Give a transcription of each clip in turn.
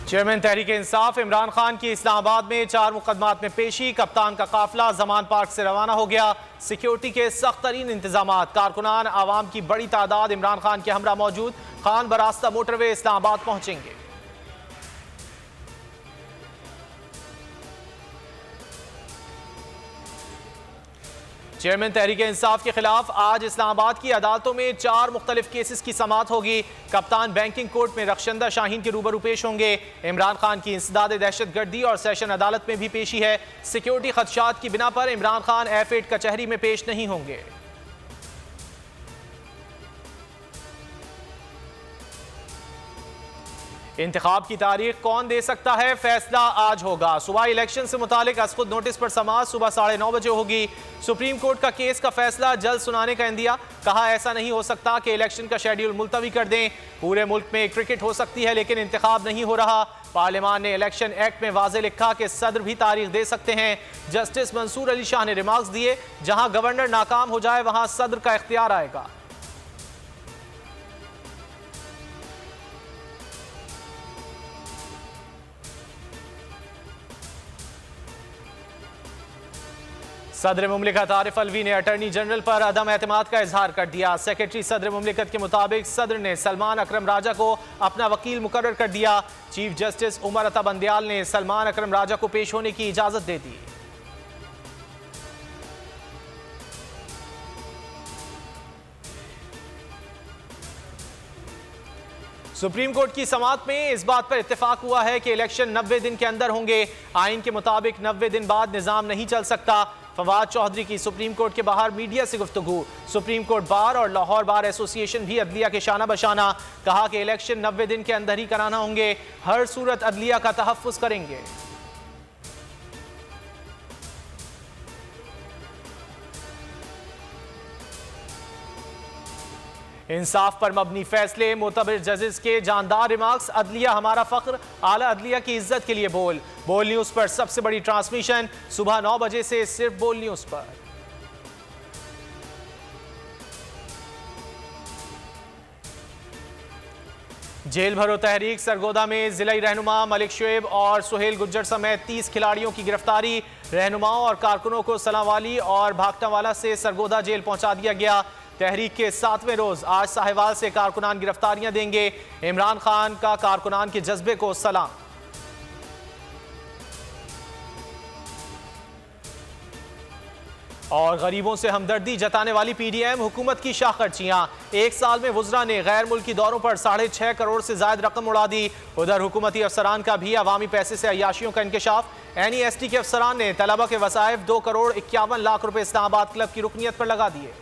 Chairman Tehreek Insaf Imran Khan की इस्लामाबाद में 4 मुकदमात में पेशी। कप्तान का काफिला जमान पार्क से रवाना हो गया। सिक्योरिटी के सख्त तरीन इंतजाम, कारकुनान आवाम की बड़ी तादाद इमरान खान के हमरा मौजूद। खान बरास्ता मोटरवे इस्लामाबाद पहुंचेंगे। चेयरमैन तहरीक इंसाफ के खिलाफ आज इस्लामाबाद की अदालतों में 4 मुख्तलिफ केसेस की समाअत होगी। कप्तान बैंकिंग कोर्ट में रखशंदा शाहीन के रूबरू पेश होंगे। इमरान खान की इंसदाद दहशत गर्दी और सेशन अदालत में भी पेशी है। सिक्योरिटी खदशात की बिना पर इमरान खान F8 कचहरी में पेश नहीं होंगे। इंतखाब की तारीख कौन दे सकता है, फैसला आज होगा। सुबह इलेक्शन से मुतालिक खुद नोटिस पर समाअत सुबह 9:30 बजे होगी। सुप्रीम कोर्ट का केस का फैसला जल्द सुनाने का इंदिया। कहा ऐसा नहीं हो सकता कि इलेक्शन का शेड्यूल मुलतवी कर दें। पूरे मुल्क में क्रिकेट हो सकती है लेकिन इंतखाब नहीं हो रहा। पार्लियामान ने इलेक्शन एक्ट में वाज़े लिखा कि सदर भी तारीख दे सकते हैं। जस्टिस मंसूर अली शाह ने रिमार्क्स दिए, जहां गवर्नर नाकाम हो जाए वहां सदर का इख्तियार आएगा। सदर मुमलिकत आरिफ अलवी ने अटर्नी जनरल पर अदम एतमाद का इजहार कर दिया। सेक्रेटरी सदर मुमलिकत के मुताबिक सदर ने सलमान अकरम राजा को अपना वकील मुकर्रर कर दिया। चीफ जस्टिस उमर अता बंदयाल ने सलमान अकरम राजा को पेश होने की इजाजत दे दी। सुप्रीम कोर्ट की समाअत में इस बात पर इत्तेफाक हुआ है कि इलेक्शन 90 दिन के अंदर होंगे। आइन के मुताबिक 90 दिन बाद निजाम नहीं चल सकता। फवाद चौधरी की सुप्रीम कोर्ट के बाहर मीडिया से गुफ्तगू। सुप्रीम कोर्ट बार और लाहौर बार एसोसिएशन भी अदलिया के शाना बशाना। कहा कि इलेक्शन 90 दिन के अंदर ही कराना होंगे। हर सूरत अदलिया का तहफ़्फ़ुज़ करेंगे। इंसाफ पर मबनी फैसले, मोतबर जजेस के जानदार रिमार्क्स। अदलिया हमारा फख्र, आला अदलिया की इज्जत के लिए बोल न्यूज़ पर सबसे बड़ी ट्रांसमिशन सुबह 9 बजे से सिर्फ बोल न्यूज़ पर। जेल भरो तहरीक सरगोदा में जिलाई रहनुमा मलिक शुएब और सुहेल गुज्जर समेत 30 खिलाड़ियों की गिरफ्तारी। रहनुमाओं और कारकुनों को सलावाली और भागटावाला से सरगोदा जेल पहुंचा दिया गया। तहरीक के 7वें रोज आज साहिवाल से कारकुनान गिरफ्तारियां देंगे। इमरान खान का कारकुनान के जज्बे को सलाम। और गरीबों से हमदर्दी जताने वाली PDM हुकूमत की शाखर्चियां। 1 साल में वुज़रा ने गैर मुल्की दौरों पर 6.5 करोड़ से ज्यादा रकम उड़ा दी। उधर हुकूमती अफसरान का भी अवामी पैसे से अय्याशियों का इंकशाफ। NEST के अफसरान ने तलबा के वसाइफ 2 करोड़ 51 लाख रुपए इस्लामाबाद क्लब की रुकनियत पर लगा दिए।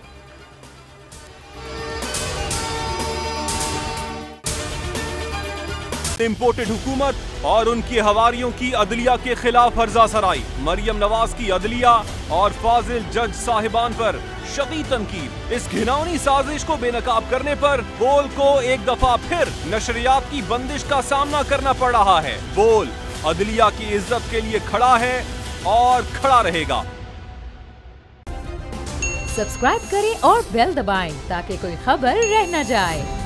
इम्पोर्टेड हुकूमत और उनकी हवारियों की अदलिया के खिलाफ हर्जा सराई। मरियम नवाज की अदलिया और फाजिल जज साहिबान पर शदीद तनकीद। इस घिनौनी साजिश को बेनकाब करने पर बोल को एक दफा फिर नशरियात की बंदिश का सामना करना पड़ रहा है। बोल अदलिया की इज्जत के लिए खड़ा है और खड़ा रहेगा। सब्सक्राइब करें और बेल दबाएं ताकि कोई खबर रह न जाए।